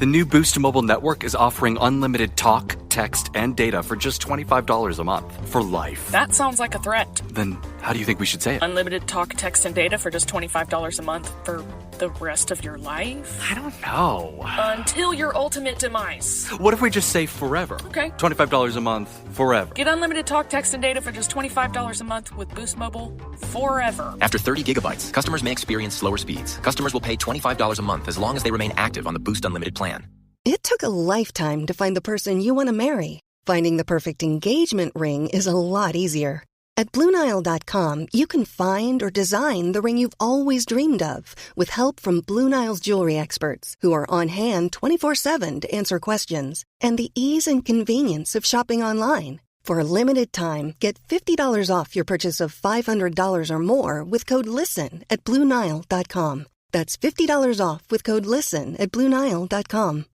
The new Boost Mobile network is offering unlimited talk, text, and data for just $25 a month for life. That sounds like a threat. Then how do you think we should say it? Unlimited talk, text, and data for just $25 a month for the rest of your life? I don't know. Until your ultimate demise. What if we just say forever? Okay. $25 a month, forever. Get unlimited talk, text, and data for just $25 a month with Boost Mobile forever. After 30 gigabytes, customers may experience slower speeds. Customers will pay $25 a month as long as they remain active on the Boost Unlimited plan. It took a lifetime to find the person you want to marry. Finding the perfect engagement ring is a lot easier. At BlueNile.com, you can find or design the ring you've always dreamed of with help from Blue Nile's jewelry experts who are on hand 24/7 to answer questions, and the ease and convenience of shopping online. For a limited time, get $50 off your purchase of $500 or more with code LISTEN at BlueNile.com. That's $50 off with code LISTEN at BlueNile.com.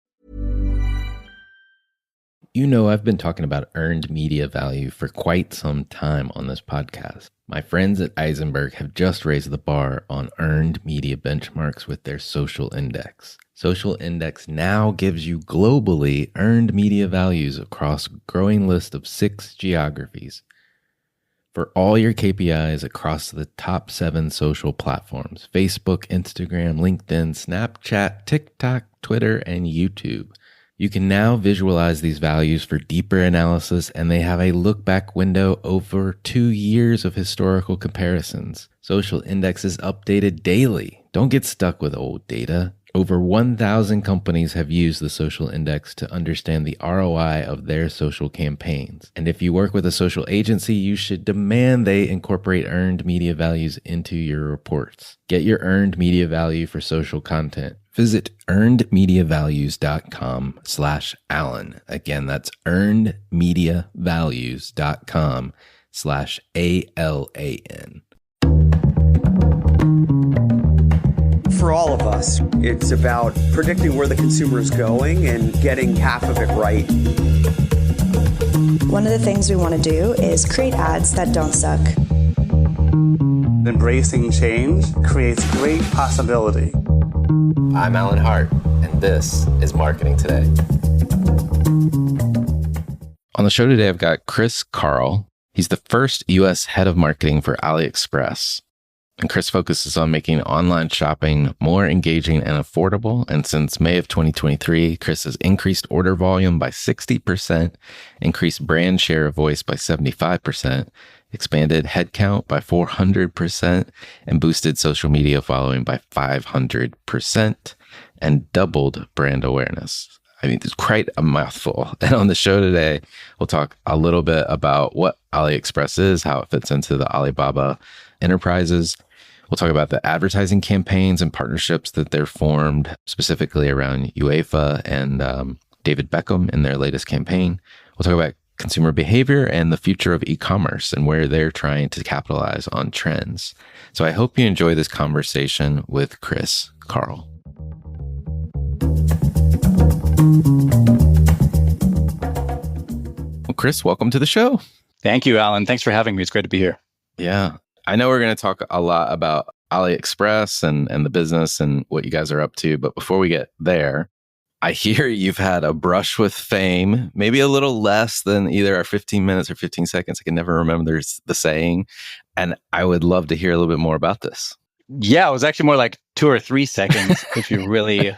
You know, I've been talking about earned media value for quite some time on this podcast. My friends at Eisenberg have just raised the bar on earned media benchmarks with their social index. Social Index now gives you globally earned media values across a growing list of 6 geographies for all your KPIs across the top 7 social platforms: Facebook, Instagram, LinkedIn, Snapchat, TikTok, Twitter, and YouTube. You can now visualize these values for deeper analysis, and they have a look-back window over 2 years of historical comparisons. Social Index is updated daily. Don't get stuck with old data. Over 1,000 companies have used the Social Index to understand the ROI of their social campaigns. And if you work with a social agency, you should demand they incorporate earned media values into your reports. Get your earned media value for social content. Visit earnedmediavalues.com/Alan. Again, that's earnedmediavalues.com/ALAN. For all of us, it's about predicting where the consumer is going and getting half of it right. One of the things we want to do is create ads that don't suck. Embracing change creates great possibility. I'm Alan Hart, and this is Marketing Today. On the show today, I've got Chris Carl. He's the first U.S. head of marketing for AliExpress. And Chris focuses on making online shopping more engaging and affordable. And since May of 2023, Chris has increased order volume by 60%, increased brand share of voice by 75%, expanded headcount by 400%, and boosted social media following by 500%, and doubled brand awareness. I mean, it's quite a mouthful. And on the show today, we'll talk a little bit about what AliExpress is, how it fits into the Alibaba enterprises. We'll talk about the advertising campaigns and partnerships that they're formed, specifically around UEFA and David Beckham in their latest campaign. We'll talk about consumer behavior and the future of e-commerce and where they're trying to capitalize on trends. So I hope you enjoy this conversation with Chris Carl. Well, Chris, welcome to the show. Thank you, Alan. Thanks for having me. It's great to be here. Yeah. I know we're going to talk a lot about AliExpress and the business and what you guys are up to. But before we get there, I hear you've had a brush with fame, maybe a little less than either our 15 minutes or 15 seconds. I can never remember the saying. And I would love to hear a little bit more about this. Yeah, it was actually more like 2 or 3 seconds if you really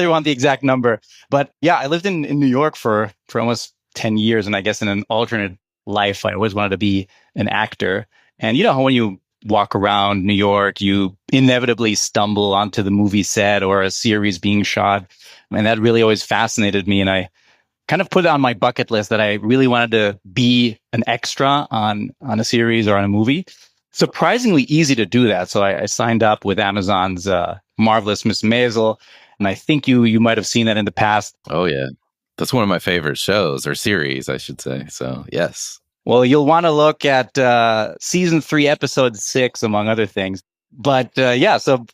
want the exact number. But yeah, I lived in New York for almost 10 years. And I guess in an alternate life, I always wanted to be an actor. And you know, when you walk around New York, you inevitably stumble onto the movie set or a series being shot. And that really always fascinated me. And I kind of put it on my bucket list that I really wanted to be an extra on a series or on a movie. Surprisingly easy to do that. So I signed up with Amazon's Marvelous Miss Maisel. And I think you might have seen that in the past. Oh, yeah. That's one of my favorite shows or series, I should say. So, yes. Well, you'll want to look at season 3, episode 6, among other things. But so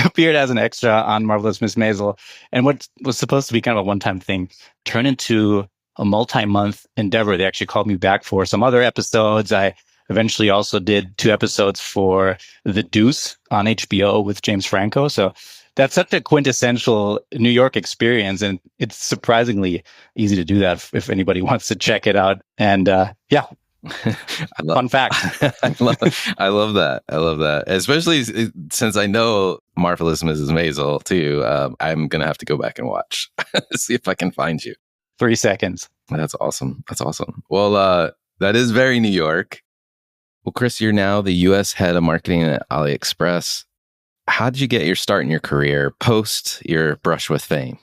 appeared as an extra on Marvelous Miss Maisel. And what was supposed to be kind of a one-time thing turned into a multi-month endeavor. They actually called me back for some other episodes. I eventually also did 2 episodes for The Deuce on HBO with James Franco. So That's such a quintessential New York experience, and it's surprisingly easy to do that if anybody wants to check it out. And yeah, fun fact. I love that. I love that. Especially since I know Marvelous Mrs. Maisel too. I'm going to have to go back and watch, see if I can find you. 3 seconds. That's awesome. That's awesome. Well, that is very New York. Well, Chris, you're now the U.S. head of marketing at AliExpress. How did you get your start in your career post your brush with fame?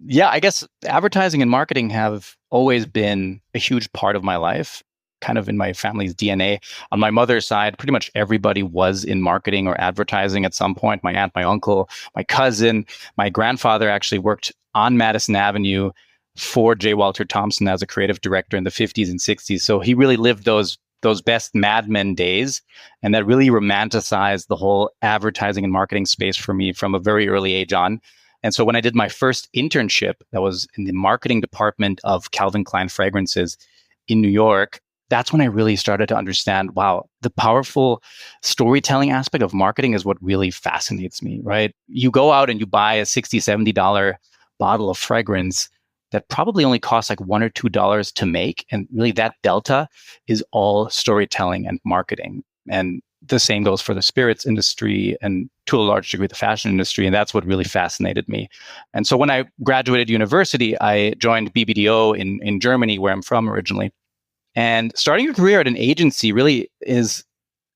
Yeah, I guess advertising and marketing have always been a huge part of my life, kind of in my family's DNA. On my mother's side, pretty much everybody was in marketing or advertising at some point. My aunt, my uncle, my cousin, my grandfather actually worked on Madison Avenue for J. Walter Thompson as a creative director in the 50s and 60s. So he really lived those best Mad Men days. And that really romanticized the whole advertising and marketing space for me from a very early age on. And so when I did my first internship, that was in the marketing department of Calvin Klein Fragrances in New York, that's when I really started to understand, wow, the powerful storytelling aspect of marketing is what really fascinates me, right? You go out and you buy a $60, $70 bottle of fragrance that probably only costs like $1 or $2 to make. And really that delta is all storytelling and marketing. And the same goes for the spirits industry and to a large degree, the fashion industry. And that's what really fascinated me. And so when I graduated university, I joined BBDO in Germany, where I'm from originally. And starting a career at an agency really is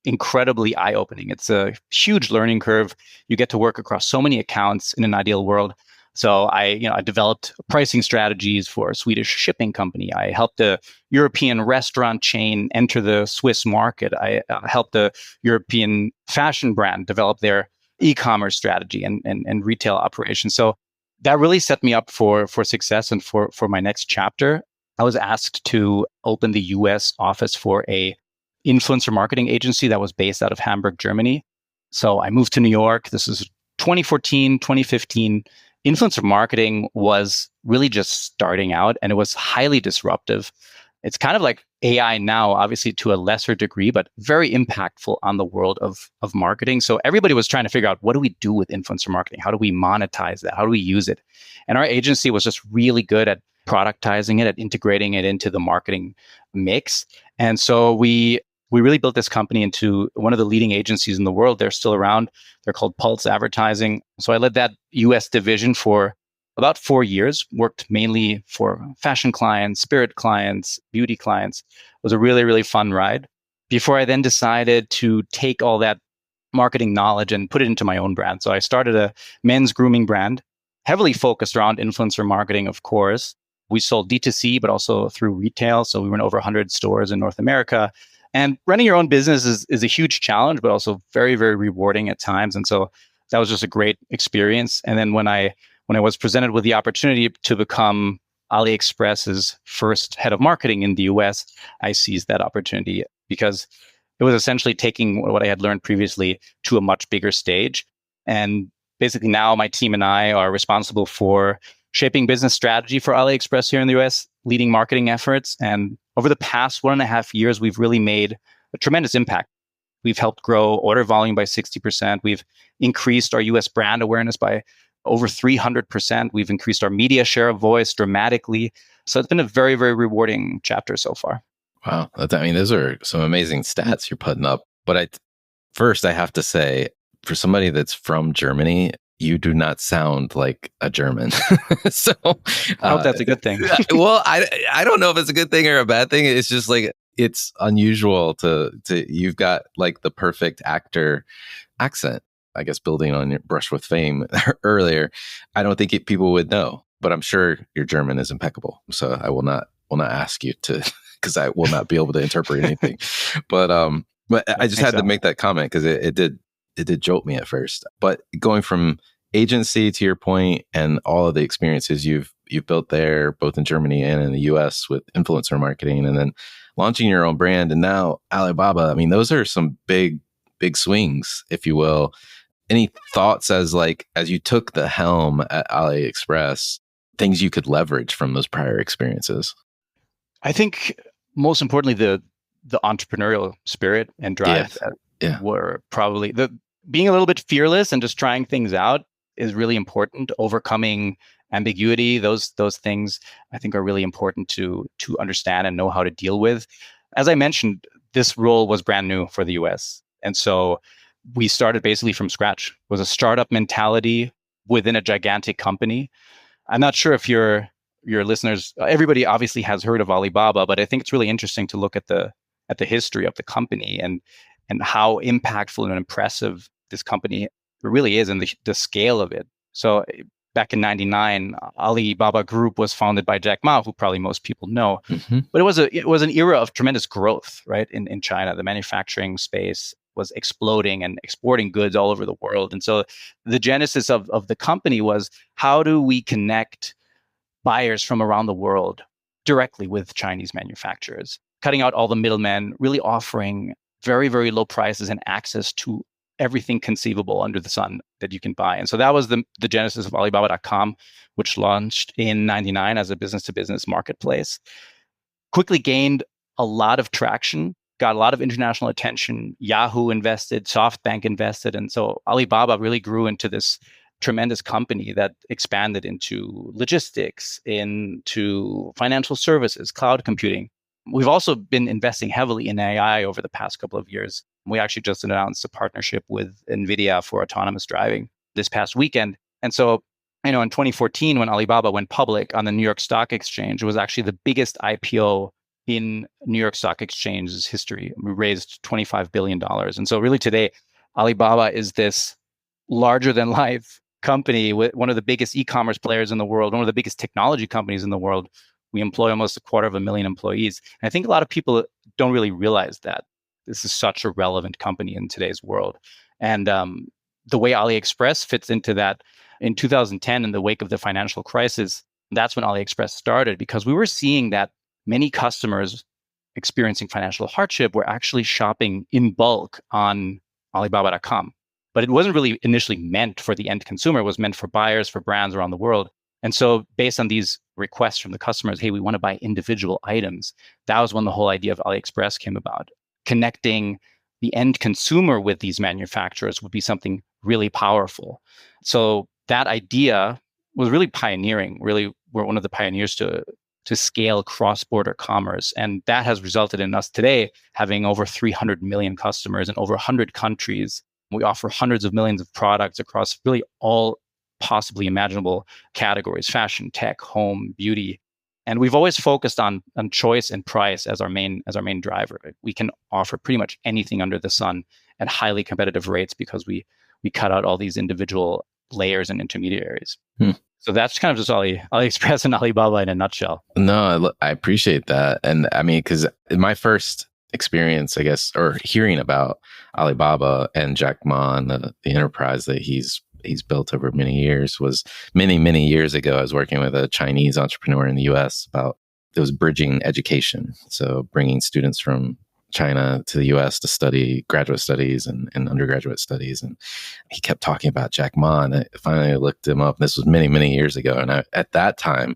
incredibly eye-opening. It's a huge learning curve. You get to work across so many accounts in an ideal world. So I developed pricing strategies for a Swedish shipping company. I helped a European restaurant chain enter the Swiss market. I helped a European fashion brand develop their e-commerce strategy and retail operations. So that really set me up for success and for my next chapter. I was asked to open the US office for a influencer marketing agency that was based out of Hamburg, Germany. So I moved to New York. This is 2014, 2015. Influencer marketing was really just starting out, and it was highly disruptive. It's kind of like AI now, obviously to a lesser degree, but very impactful on the world of marketing. So everybody was trying to figure out, what do we do with influencer marketing? How do we monetize that? How do we use it? And our agency was just really good at productizing it, at integrating it into the marketing mix. And so we really built this company into one of the leading agencies in the world. They're still around. They're called Pulse Advertising. So I led that US division for about 4 years, worked mainly for fashion clients, spirit clients, beauty clients. It was a really, really fun ride before I then decided to take all that marketing knowledge and put it into my own brand. So I started a men's grooming brand, heavily focused around influencer marketing, of course. We sold D2C, but also through retail. So we were in over 100 stores in North America. And running your own business is a huge challenge, but also very, very rewarding at times. And so that was just a great experience. And then when I was presented with the opportunity to become AliExpress's first head of marketing in the US, I seized that opportunity because it was essentially taking what I had learned previously to a much bigger stage. And basically now my team and I are responsible for shaping business strategy for AliExpress here in the US, leading marketing efforts. And over the past 1.5 years, we've really made a tremendous impact. We've helped grow order volume by 60%. We've increased our US brand awareness by over 300%. We've increased our media share of voice dramatically. So it's been a very, very rewarding chapter so far. Wow. Those are some amazing stats you're putting up. But first, I have to say, for somebody that's from Germany, you do not sound like a German. So I hope that's a good thing. Well, I don't know if it's a good thing or a bad thing. It's just like, it's unusual to you've got like the perfect actor accent. I guess building on your brush with fame earlier, I don't think people would know, but I'm sure your German is impeccable. So I will not ask you to, because I will not be able to interpret anything. But I just had to make that comment because it did jolt me at first. But going from agency to your point and all of the experiences you've built there, both in Germany and in the US with influencer marketing, and then launching your own brand, and now Alibaba. Those are some big swings, if you will. Any thoughts as you took the helm at AliExpress, things you could leverage from those prior experiences? I think most importantly, the entrepreneurial spirit and drive that were probably being a little bit fearless and just trying things out is really important. Overcoming ambiguity, those things I think are really important to understand and know how to deal with. As I mentioned, this role was brand new for the US. And so we started basically from scratch. It was a startup mentality within a gigantic company. I'm not sure if your listeners, everybody obviously has heard of Alibaba, but I think it's really interesting to look at the history of the company and how impactful and impressive this company really is and the scale of it. So back in '99, Alibaba Group was founded by Jack Ma, who probably most people know. Mm-hmm. But it was an era of tremendous growth, right? In China, the manufacturing space was exploding and exporting goods all over the world. And so the genesis of the company was, how do we connect buyers from around the world directly with Chinese manufacturers, cutting out all the middlemen, really offering very, very low prices and access to everything conceivable under the sun that you can buy. And so that was the genesis of Alibaba.com, which launched in '99 as a business-to-business marketplace. Quickly gained a lot of traction, got a lot of international attention. Yahoo invested, SoftBank invested. And so Alibaba really grew into this tremendous company that expanded into logistics, into financial services, cloud computing. We've also been investing heavily in AI over the past couple of years. We actually just announced a partnership with NVIDIA for autonomous driving this past weekend. And so, in 2014, when Alibaba went public on the New York Stock Exchange, it was actually the biggest IPO in New York Stock Exchange's history. We raised $25 billion. And so really today, Alibaba is this larger than life company with one of the biggest e-commerce players in the world, one of the biggest technology companies in the world. We employ almost 250,000 employees. And I think a lot of people don't really realize that this is such a relevant company in today's world. And the way AliExpress fits into that, in 2010, in the wake of the financial crisis, that's when AliExpress started, because we were seeing that many customers experiencing financial hardship were actually shopping in bulk on Alibaba.com. But it wasn't really initially meant for the end consumer. It was meant for buyers, for brands around the world. And so based on these requests from the customers, hey, we want to buy individual items, that was when the whole idea of AliExpress came about. Connecting the end consumer with these manufacturers would be something really powerful. So that idea was really pioneering. Really, we're one of the pioneers to scale cross-border commerce. And that has resulted in us today having over 300 million customers in over 100 countries. We offer hundreds of millions of products across really all possibly imaginable categories: fashion, tech, home, beauty. And we've always focused on choice and price as our main driver. We can offer pretty much anything under the sun at highly competitive rates because we cut out all these individual layers and intermediaries. So that's kind of just AliExpress and Alibaba in a nutshell. No, I appreciate that. And I mean, because my first experience, I guess, or hearing about Alibaba and Jack Ma and the enterprise that he's built over many years was many years ago. I was working with a Chinese entrepreneur in the US about, it was bridging education. So bringing students from China to the US to study graduate studies and undergraduate studies. And he kept talking about Jack Ma, and I finally looked him up. This was many years ago. And at that time,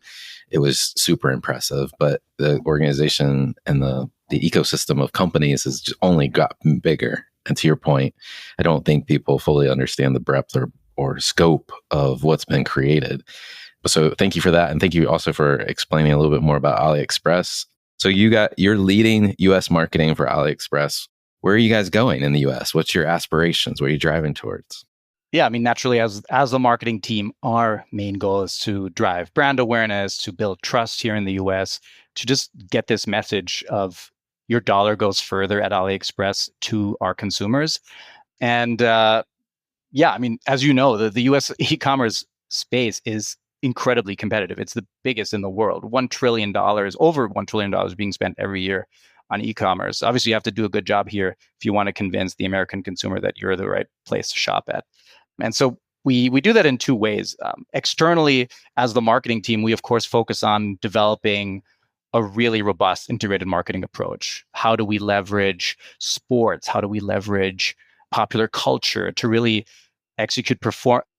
it was super impressive. But the organization and the ecosystem of companies has just only gotten bigger. And to your point, I don't think people fully understand the breadth or scope of what's been created. So thank you for that. And thank you also for explaining a little bit more about AliExpress. So you're leading US marketing for AliExpress. Where are you guys going in the US? What's your aspirations? What are you driving towards? Yeah, I mean, naturally, as a marketing team, our main goal is to drive brand awareness, to build trust here in the US, to just get this message of your dollar goes further at AliExpress to our consumers. And yeah, I mean, as you know, the US e-commerce space is incredibly competitive. It's the biggest in the world. $1 trillion, over $1 trillion being spent every year on e-commerce. Obviously, you have to do a good job here if you want to convince the American consumer that you're the right place to shop at. And so we do that in two ways. Externally, as the marketing team, we of course focus on developing a really robust integrated marketing approach. How do we leverage sports? How do we leverage popular culture to really execute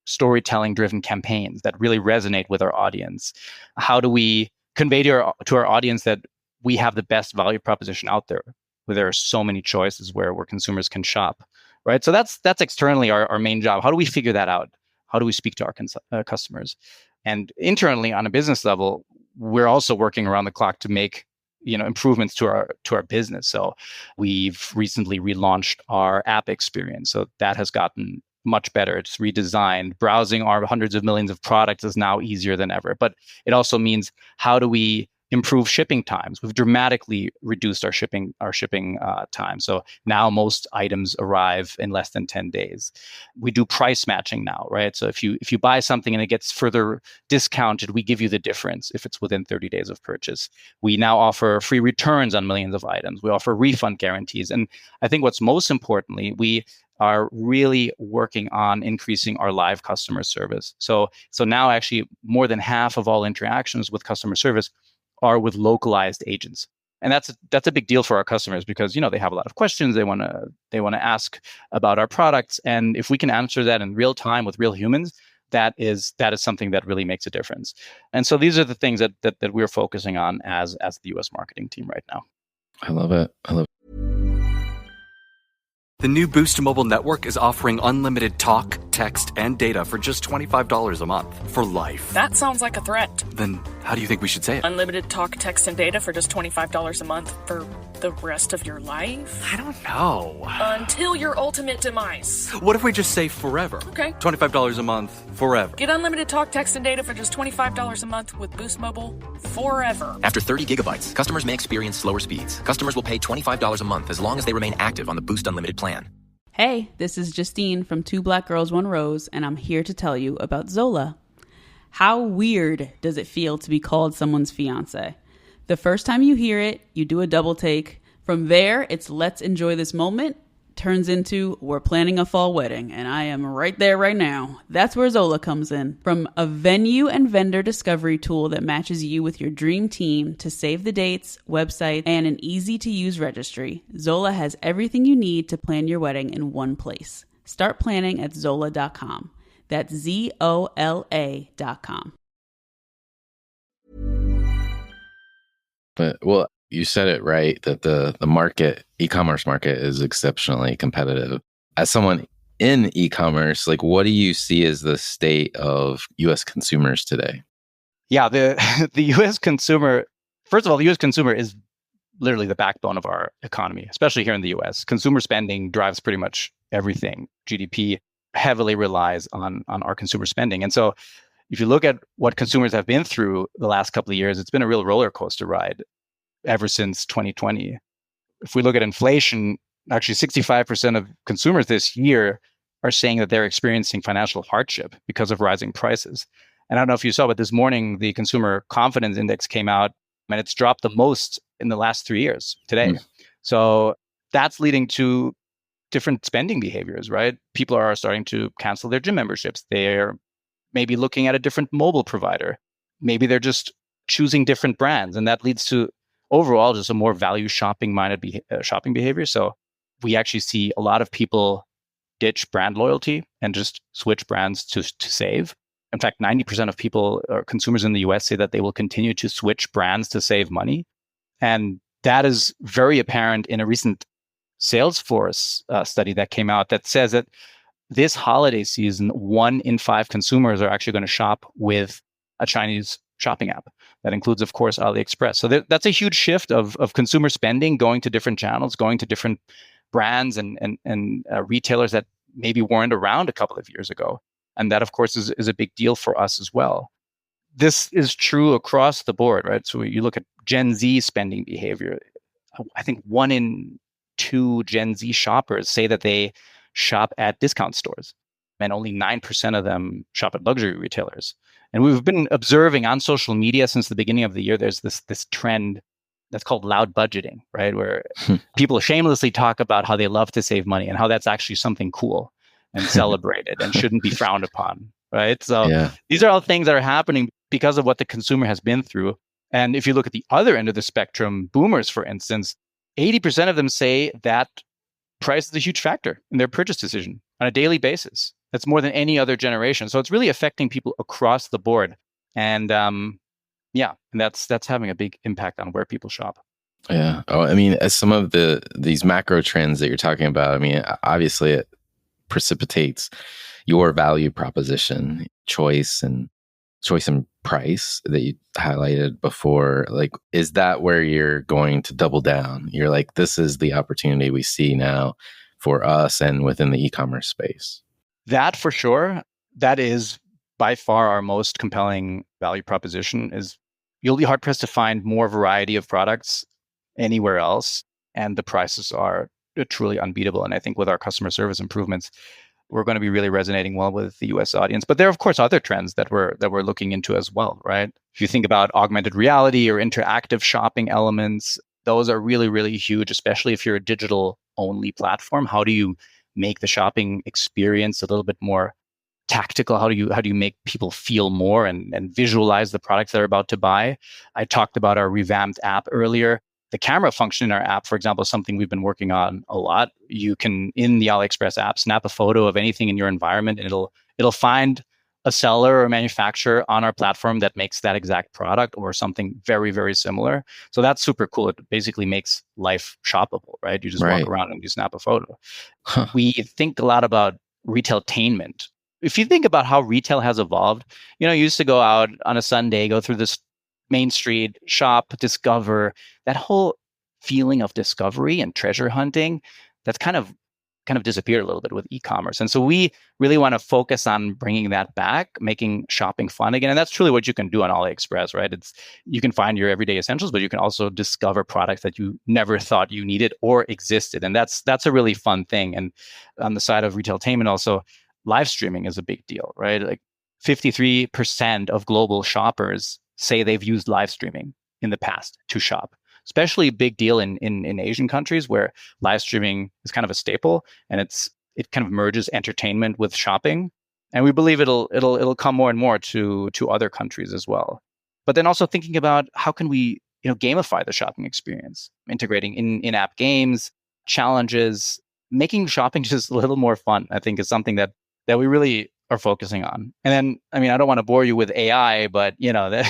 storytelling-driven campaigns that really resonate with our audience? How do we convey to our audience that we have the best value proposition out there, where there are so many choices where consumers can shop? right? So that's externally our main job. How do we figure that out? How do we speak to our customers? And internally, on a business level, we're also working around the clock to make improvements to our business. So we've recently relaunched our app experience. So that has gotten much better. It's redesigned. Browsing our hundreds of millions of products is now easier than ever. But it also means, how do we improve shipping times? We've dramatically reduced our shipping time. So now most items arrive in less than 10 days. We do price matching now, right? So if you buy something and it gets further discounted, we give you the difference if it's within 30 days of purchase. We now offer free returns on millions of items. We offer refund guarantees. And I think what's most importantly, we are really working on increasing our live customer service. So now actually more than half of all interactions with customer service are with localized agents. And that's a big deal for our customers, because they have a lot of questions. They want to ask about our products, and if we can answer that in real time with real humans, that is something that really makes a difference. And so these are the things that we're focusing on as the US marketing team right now. I love it. The new Boost Mobile network is offering unlimited talk, text, and data for just $25 a month for life. That sounds like a threat. Then how do you think we should say it? Unlimited talk, text, and data for just $25 a month for the rest of your life? I don't know. Until your ultimate demise. What if we just say forever? Okay. $25 a month, forever. Get unlimited talk, text, and data for just $25 a month with Boost Mobile forever. After 30 gigabytes, customers may experience slower speeds. Customers will pay $25 a month as long as they remain active on the Boost Unlimited plan. Hey, this is Justine from Two Black Girls, One Rose, and I'm here to tell you about Zola. How weird does it feel to be called someone's fiance? The first time you hear it, you do a double take. From there, it's let's enjoy this moment, turns into we're planning a fall wedding, and I am right there right now. That's where Zola comes in. From a venue and vendor discovery tool that matches you with your dream team to save the dates, website, and an easy-to-use registry, Zola has everything you need to plan your wedding in one place. Start planning at Zola.com. That's ZOLA.com. But, well, you said it right, that the market, e-commerce market, is exceptionally competitive. As someone in e-commerce, what do you see as the state of U.S. consumers today? Yeah, the U.S. consumer, first of all, the U.S. consumer is literally the backbone of our economy, especially here in the U.S. Consumer spending drives pretty much everything. GDP heavily relies on our consumer spending. And so if you look at what consumers have been through the last couple of years, it's been a real roller coaster ride ever since 2020. If we look at inflation, actually 65% of consumers this year are saying that they're experiencing financial hardship because of rising prices. And I don't know if you saw, but this morning, the Consumer Confidence Index came out, and it's dropped the most in the last 3 years today. So that's leading to different spending behaviors, right? People are starting to cancel their gym memberships. They're maybe looking at a different mobile provider. Maybe they're just choosing different brands, and that leads to overall just a more value shopping-minded shopping behavior. So we actually see a lot of people ditch brand loyalty and just switch brands to save. In fact, 90% of people or consumers in the US say that they will continue to switch brands to save money. And that is very apparent in a recent Salesforce study that came out that says that this holiday season, 1 in 5 consumers are actually going to shop with a Chinese shopping app. That includes, of course, AliExpress. So that's a huge shift of consumer spending, going to different channels, going to different brands and retailers that maybe weren't around a couple of years ago. And that, of course, is a big deal for us as well. This is true across the board, right? So you look at Gen Z spending behavior. I think 1 in 2 Gen Z shoppers say that they shop at discount stores, and only 9% of them shop at luxury retailers. And we've been observing on social media since the beginning of the year, there's this trend that's called loud budgeting, right? Where people shamelessly talk about how they love to save money and how that's actually something cool and celebrated and shouldn't be frowned upon, right? So these are all things that are happening because of what the consumer has been through. And if you look at the other end of the spectrum, boomers, for instance, 80% of them say that price is a huge factor in their purchase decision on a daily basis. That's more than any other generation. So it's really affecting people across the board. And and that's having a big impact on where people shop. Yeah. Oh, I mean, as some of these macro trends that you're talking about, I mean, obviously it precipitates your value proposition, choice and price that you highlighted before. Like, is that where you're going to double down? You're like, this is the opportunity we see now for us and within the e-commerce space. That for sure. That is by far our most compelling value proposition. Is you'll be hard pressed to find more variety of products anywhere else, and the prices are truly unbeatable. And I think with our customer service improvements, we're going to be really resonating well with the US audience. But there are, of course, other trends that we're looking into as well, right? If you think about augmented reality or interactive shopping elements, those are really, really huge, especially if you're a digital only platform. How do you make the shopping experience a little bit more tactical? How do you make people feel more and visualize the products they're about to buy? I talked about our revamped app earlier. The camera function in our app, for example, is something we've been working on a lot. You can, in the AliExpress app, snap a photo of anything in your environment, and it'll find a seller or manufacturer on our platform that makes that exact product or something very, very similar. So that's super cool. It basically makes life shoppable, right? You just walk around and you snap a photo. We think a lot about retailtainment. If you think about how retail has evolved, you used to go out on a Sunday, go through this main street, shop, discover. That whole feeling of discovery and treasure hunting, that's kind of disappeared a little bit with e-commerce. And so we really want to focus on bringing that back, making shopping fun again. And that's truly what you can do on AliExpress, right? You can find your everyday essentials, but you can also discover products that you never thought you needed or existed. And that's a really fun thing. And on the side of retailtainment also, live streaming is a big deal, right? Like 53% of global shoppers say they've used live streaming in the past to shop. Especially a big deal in Asian countries where live streaming is kind of a staple, and it kind of merges entertainment with shopping. And we believe it'll come more and more to other countries as well. But then also thinking about how can we gamify the shopping experience, integrating in-app games, challenges, making shopping just a little more fun, I think is something that we really are focusing on. And then, I mean, I don't want to bore you with AI, but the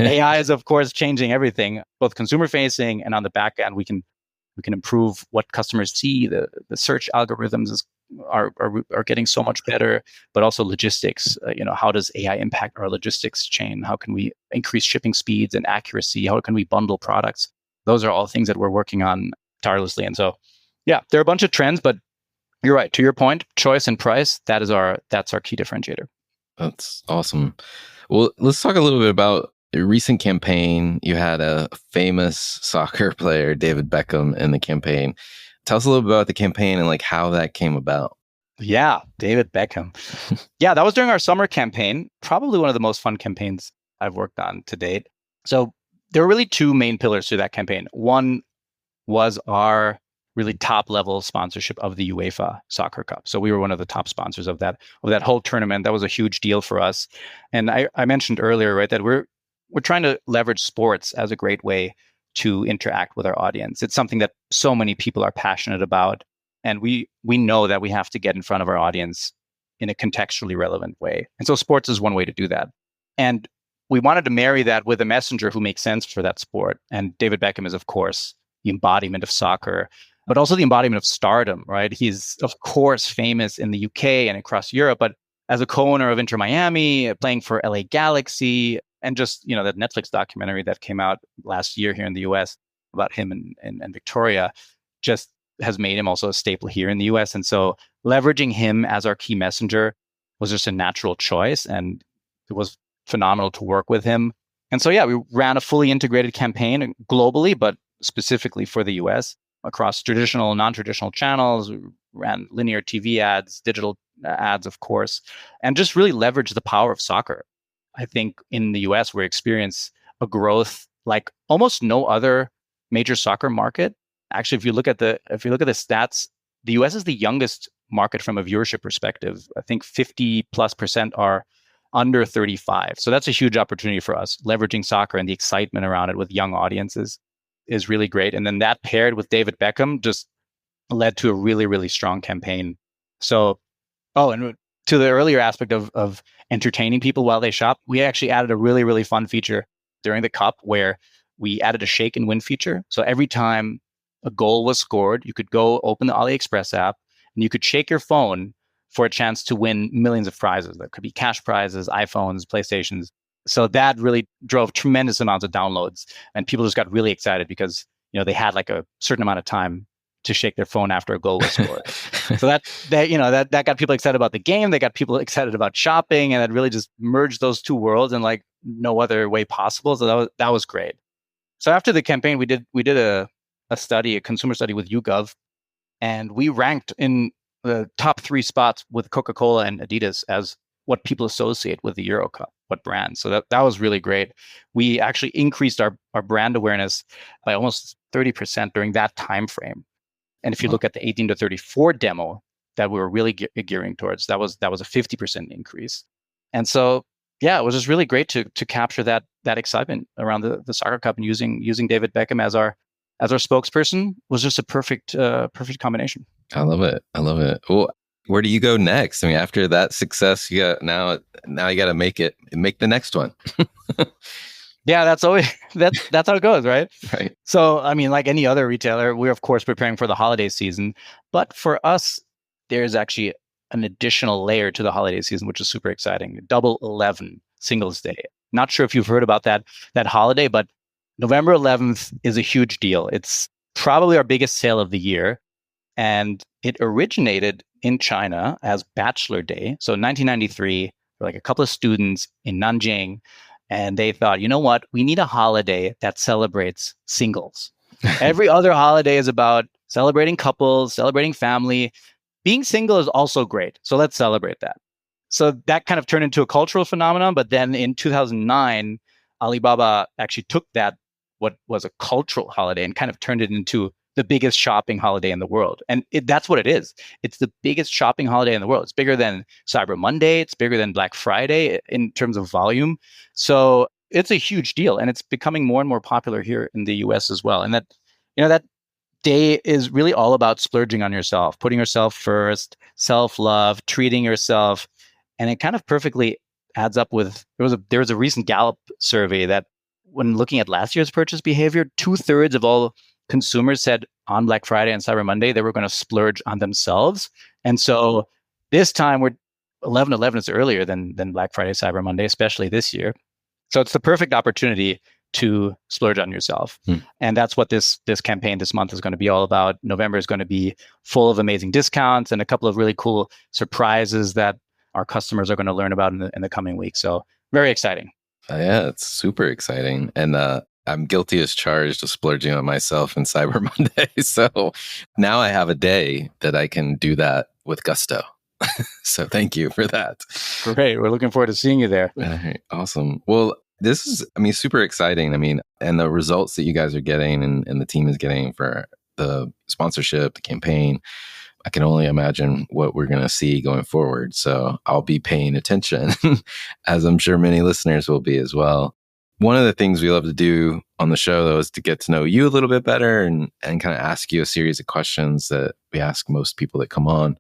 AI is of course changing everything, both consumer facing and on the back end. We can improve what customers see. The search algorithms are getting so much better, but also logistics. How does AI impact our logistics chain? How can we increase shipping speeds and accuracy? How can we bundle products? Those are all things that we're working on tirelessly. And so, yeah, there are a bunch of trends, but you're right. To your point, choice and price, that's our key differentiator. That's awesome. Well, let's talk a little bit about a recent campaign. You had a famous soccer player, David Beckham, in the campaign. Tell us a little bit about the campaign and like how that came about. Yeah, David Beckham. Yeah, that was during our summer campaign. Probably one of the most fun campaigns I've worked on to date. So there were really two main pillars to that campaign. One was our really top level sponsorship of the UEFA Soccer Cup. So we were one of the top sponsors of that whole tournament. That was a huge deal for us. And I mentioned earlier, right, that we're trying to leverage sports as a great way to interact with our audience. It's something that so many people are passionate about. And we know that we have to get in front of our audience in a contextually relevant way. And so sports is one way to do that. And we wanted to marry that with a messenger who makes sense for that sport. And David Beckham is, of course, the embodiment of soccer, but also the embodiment of stardom, right? He's, of course, famous in the UK and across Europe, but as a co-owner of Inter Miami, playing for LA Galaxy, and just, that Netflix documentary that came out last year here in the US about him and Victoria just has made him also a staple here in the US. And so leveraging him as our key messenger was just a natural choice, and it was phenomenal to work with him. And so, yeah, we ran a fully integrated campaign globally, but specifically for the US, across traditional and non-traditional channels. We ran linear TV ads, digital ads, of course, and just really leveraged the power of soccer. I think in the US, we experience a growth like almost no other major soccer market. Actually, if you look at the stats, the US is the youngest market from a viewership perspective. I think 50+% are under 35. So that's a huge opportunity for us. Leveraging soccer and the excitement around it with young audiences is really great. And then that paired with David Beckham just led to a really, really strong campaign. So, and to the earlier aspect of entertaining people while they shop, we actually added a really, really fun feature during the Cup where we added a shake and win feature. So every time a goal was scored, you could go open the AliExpress app and you could shake your phone for a chance to win millions of prizes. That could be cash prizes, iPhones, PlayStations. So that really drove tremendous amounts of downloads, and people just got really excited because they had like a certain amount of time to shake their phone after a goal was scored. So that got people excited about the game. They got people excited about shopping, and it really just merged those two worlds in like no other way possible. So that was great. So after the campaign, we did a study, a consumer study with YouGov, and we ranked in the top 3 spots with Coca-Cola and Adidas as what people associate with the Euro Cup, what brands. So that was really great. We actually increased our brand awareness by almost 30% during that time frame. And if you look at the 18 to 34 demo that we were really gearing towards, that was a 50% increase. And so, yeah, it was just really great to capture that excitement around the soccer cup, and using David Beckham as our spokesperson was just a perfect combination. I love it. Well, where do you go next? I mean, after that success, you got now you got to make the next one. Yeah, that's how it goes, right? Right. So, I mean, like any other retailer, we're of course preparing for the holiday season. But for us, there's actually an additional layer to the holiday season, which is super exciting. Double 11 Singles Day. Not sure if you've heard about that holiday, but November 11th is a huge deal. It's probably our biggest sale of the year. And it originated in China as Bachelor Day. So in 1993, like a couple of students in Nanjing, and they thought, you know what? We need a holiday that celebrates singles. Every other holiday is about celebrating couples, celebrating family. Being single is also great. So let's celebrate that. So that kind of turned into a cultural phenomenon. But then in 2009, Alibaba actually took that, what was a cultural holiday, and kind of turned it into the biggest shopping holiday in the world. And that's what it is. It's the biggest shopping holiday in the world. It's bigger than Cyber Monday. It's bigger than Black Friday in terms of volume. So it's a huge deal, and it's becoming more and more popular here in the US as well. And that day is really all about splurging on yourself, putting yourself first, self-love, treating yourself. And it kind of perfectly adds up with, there was a recent Gallup survey that when looking at last year's purchase behavior, 2/3 of all consumers said on Black Friday and Cyber Monday they were going to splurge on themselves. And so this time 11/11 is earlier than Black Friday, Cyber Monday, especially this year. So it's the perfect opportunity to splurge on yourself. And that's what this campaign this month is going to be all about. November is going to be full of amazing discounts and a couple of really cool surprises that our customers are going to learn about in the coming weeks. So very exciting. Yeah, it's super exciting. And I'm guilty as charged of splurging on myself in Cyber Monday. So now I have a day that I can do that with gusto. So thank you for that. Great. We're looking forward to seeing you there. All right, awesome. Well, this is, super exciting. And the results that you guys are getting and the team is getting for the sponsorship, the campaign, I can only imagine what we're going to see going forward. So I'll be paying attention, as I'm sure many listeners will be as well. One of the things we love to do on the show, though, is to get to know you a little bit better and kind of ask you a series of questions that we ask most people that come on.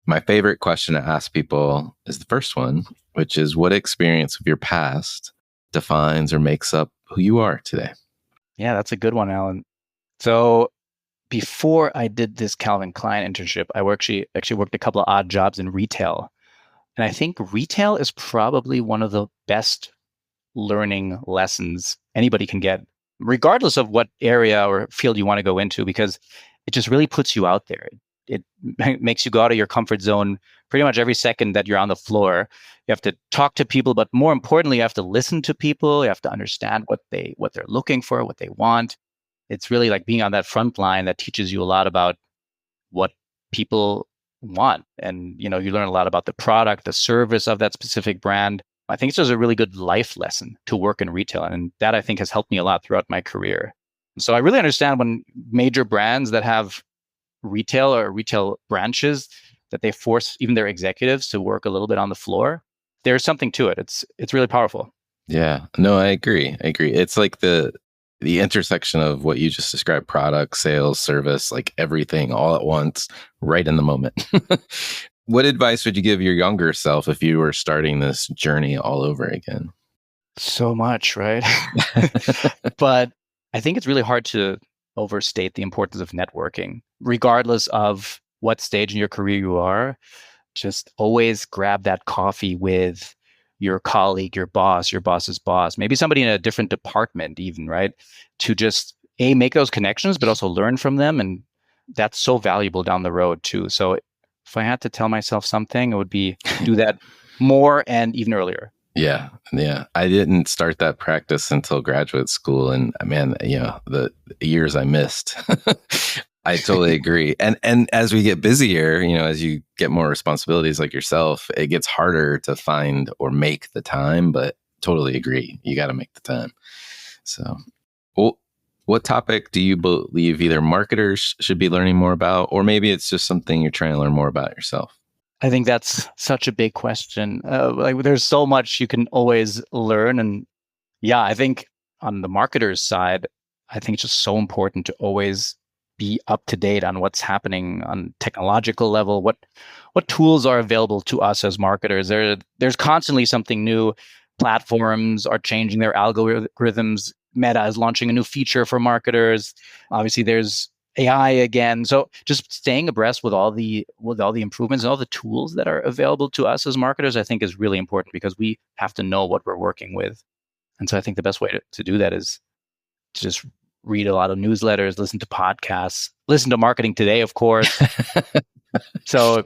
My favorite question to ask people is the first one, which is, what experience of your past defines or makes up who you are today? Yeah, that's a good one, Alan. So before I did this Calvin Klein internship, I actually worked a couple of odd jobs in retail. And I think retail is probably one of the best learning lessons anybody can get, regardless of what area or field you want to go into, because it just really puts you out there. It makes you go out of your comfort zone pretty much every second that you're on the floor. You have to talk to people, but more importantly, you have to listen to people. You have to understand what they're looking for, what they want. It's really like being on that front line that teaches you a lot about what people want. And, you learn a lot about the product, the service of that specific brand. I think it's just a really good life lesson to work in retail. And that, I think, has helped me a lot throughout my career. So I really understand when major brands that have retail or retail branches, that they force even their executives to work a little bit on the floor. There's something to it. It's really powerful. Yeah, no, I agree. It's like the intersection of what you just described: product, sales, service, like everything all at once, right in the moment. What advice would you give your younger self if you were starting this journey all over again? So much, right? But I think it's really hard to overstate the importance of networking, regardless of what stage in your career you are. Just always grab that coffee with your colleague, your boss, your boss's boss, maybe somebody in a different department even, right? To just make those connections, but also learn from them. And that's so valuable down the road too. So if I had to tell myself something, it would be do that more and even earlier. Yeah. Yeah. I didn't start that practice until graduate school. And man, the years I missed. I totally agree. And as we get busier, as you get more responsibilities like yourself, it gets harder to find or make the time, but totally agree. You got to make the time. So, what topic do you believe either marketers should be learning more about, or maybe it's just something you're trying to learn more about yourself? I think that's such a big question. There's so much you can always learn. And yeah, I think on the marketer's side, I think it's just so important to always be up to date on what's happening on technological level, what tools are available to us as marketers. There's constantly something new. Platforms are changing their algorithms. Meta is launching a new feature for marketers. Obviously, there's AI again. So just staying abreast with all the improvements and all the tools that are available to us as marketers, I think is really important because we have to know what we're working with. And so I think the best way to do that is to just read a lot of newsletters, listen to podcasts, listen to Marketing Today, of course. So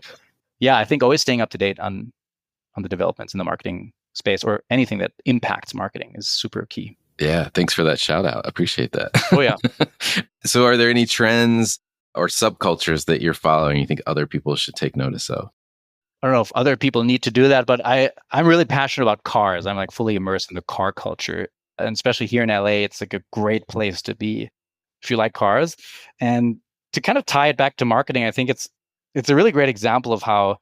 yeah, I think always staying up to date on the developments in the marketing space or anything that impacts marketing is super key. Yeah, thanks for that shout out. Appreciate that. Oh yeah. So are there any trends or subcultures that you're following you think other people should take notice of? I don't know if other people need to do that, but I'm really passionate about cars. I'm like fully immersed in the car culture. And especially here in LA, it's like a great place to be if you like cars. And to kind of tie it back to marketing, I think it's a really great example of how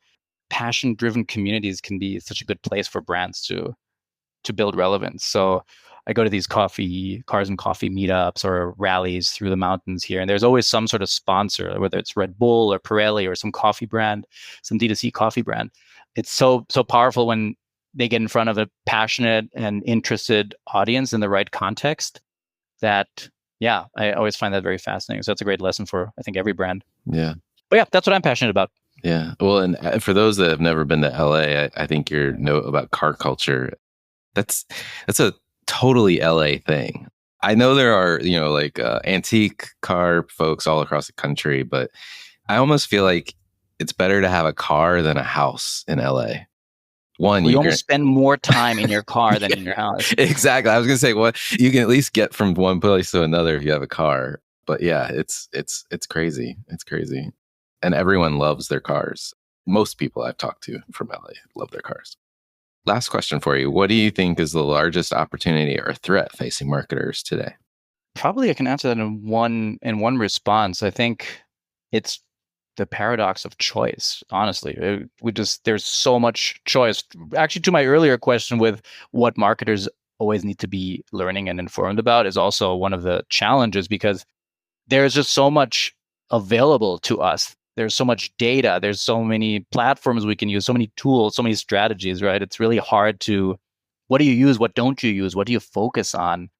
passion-driven communities can be such a good place for brands to build relevance. So I go to these cars and coffee meetups or rallies through the mountains here, and there's always some sort of sponsor, whether it's Red Bull or Pirelli or some coffee brand, some D2C coffee brand. It's so powerful when they get in front of a passionate and interested audience in the right context that, yeah, I always find that very fascinating. So that's a great lesson for, I think, every brand. Yeah. But yeah, that's what I'm passionate about. Yeah. Well, and for those that have never been to LA, I think your note about car culture, that's a totally LA thing. I know there are, antique car folks all across the country, but I almost feel like it's better to have a car than a house in LA. You almost spend more time in your car than in your house. Exactly. I was going to say, you can at least get from one place to another if you have a car. But yeah, it's crazy. It's crazy. And everyone loves their cars. Most people I've talked to from LA love their cars. Last question for you. What do you think is the largest opportunity or threat facing marketers today? Probably I can answer that in one response. I think it's the paradox of choice, honestly. There's so much choice. Actually, to my earlier question with what marketers always need to be learning and informed about is also one of the challenges because there's just so much available to us. There's so much data. There's so many platforms we can use, so many tools, so many strategies, right? It's really hard to, what do you use? What don't you use? What do you focus on?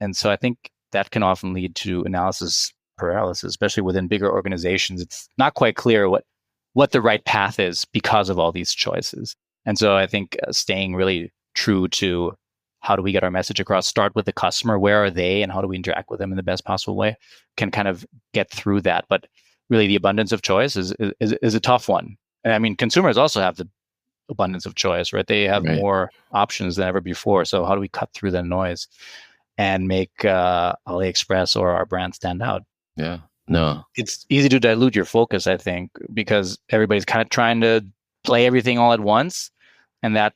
And so I think that can often lead to analysis paralysis, especially within bigger organizations. It's not quite clear what the right path is because of all these choices. And so I think staying really true to how do we get our message across, start with the customer, where are they, and how do we interact with them in the best possible way, can kind of get through that. But really the abundance of choice is a tough one. And I mean, consumers also have the abundance of choice, right? They have more options than ever before. So how do we cut through the noise and make AliExpress or our brand stand out? Yeah, no. It's easy to dilute your focus, I think, because everybody's kind of trying to play everything all at once. And that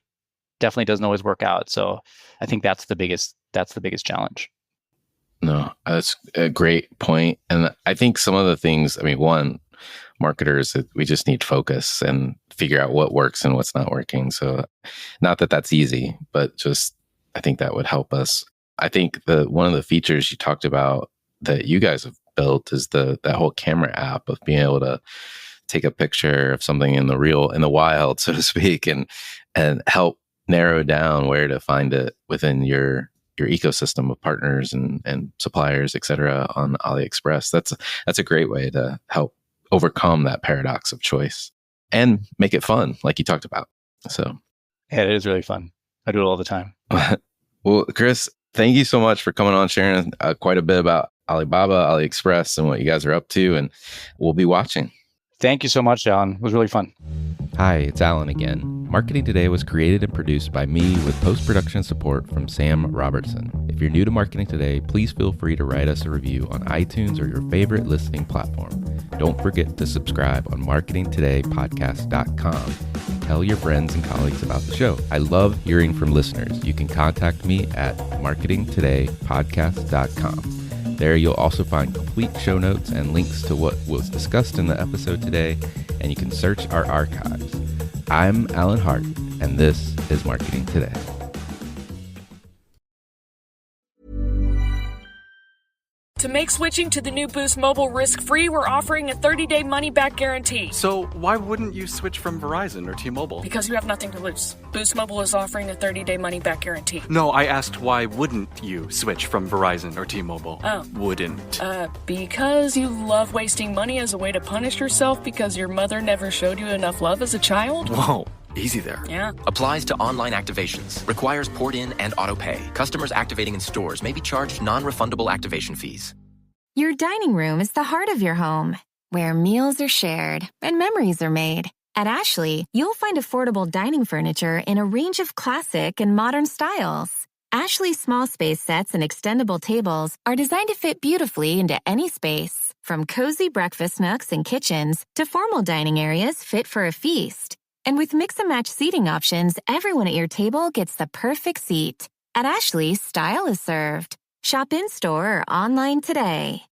definitely doesn't always work out. So I think that's the biggest challenge. No, that's a great point. And I think some of the things, one, marketers, we just need focus and figure out what works and what's not working. So not that that's easy, but just, I think that would help us. I think one of the features you talked about that you guys have built is that whole camera app of being able to take a picture of something in the wild, so to speak, and help narrow down where to find it within your your ecosystem of partners and suppliers, et cetera, on AliExpress. That's a great way to help overcome that paradox of choice and make it fun, like you talked about. So yeah, it is really fun. I do it all the time. Well, Chris, thank you so much for coming on, sharing quite a bit about Alibaba, AliExpress, and what you guys are up to. And we'll be watching. Thank you so much, Alan. It was really fun. Hi, it's Alan again. Marketing Today was created and produced by me with post-production support from Sam Robertson. If you're new to Marketing Today, please feel free to write us a review on iTunes or your favorite listening platform. Don't forget to subscribe on marketingtodaypodcast.com. Tell your friends and colleagues about the show. I love hearing from listeners. You can contact me at marketingtodaypodcast.com. There you'll also find complete show notes and links to what was discussed in the episode today, and you can search our archives. I'm Alan Hart, and this is Marketing Today. To make switching to the new Boost Mobile risk-free, we're offering a 30-day money-back guarantee. So why wouldn't you switch from Verizon or T-Mobile? Because you have nothing to lose. Boost Mobile is offering a 30-day money-back guarantee. No, I asked why wouldn't you switch from Verizon or T-Mobile? Oh. Wouldn't. Because you love wasting money as a way to punish yourself because your mother never showed you enough love as a child? Whoa, easy there. Yeah. Applies to online activations. Requires port in and auto pay. Customers activating in stores may be charged non-refundable activation fees. Your dining room is the heart of your home, where meals are shared and memories are made. At Ashley, you'll find affordable dining furniture in a range of classic and modern styles. Ashley's small space sets and extendable tables are designed to fit beautifully into any space, from cozy breakfast nooks and kitchens to formal dining areas fit for a feast. And with mix-and-match seating options, everyone at your table gets the perfect seat. At Ashley, style is served. Shop in-store or online today.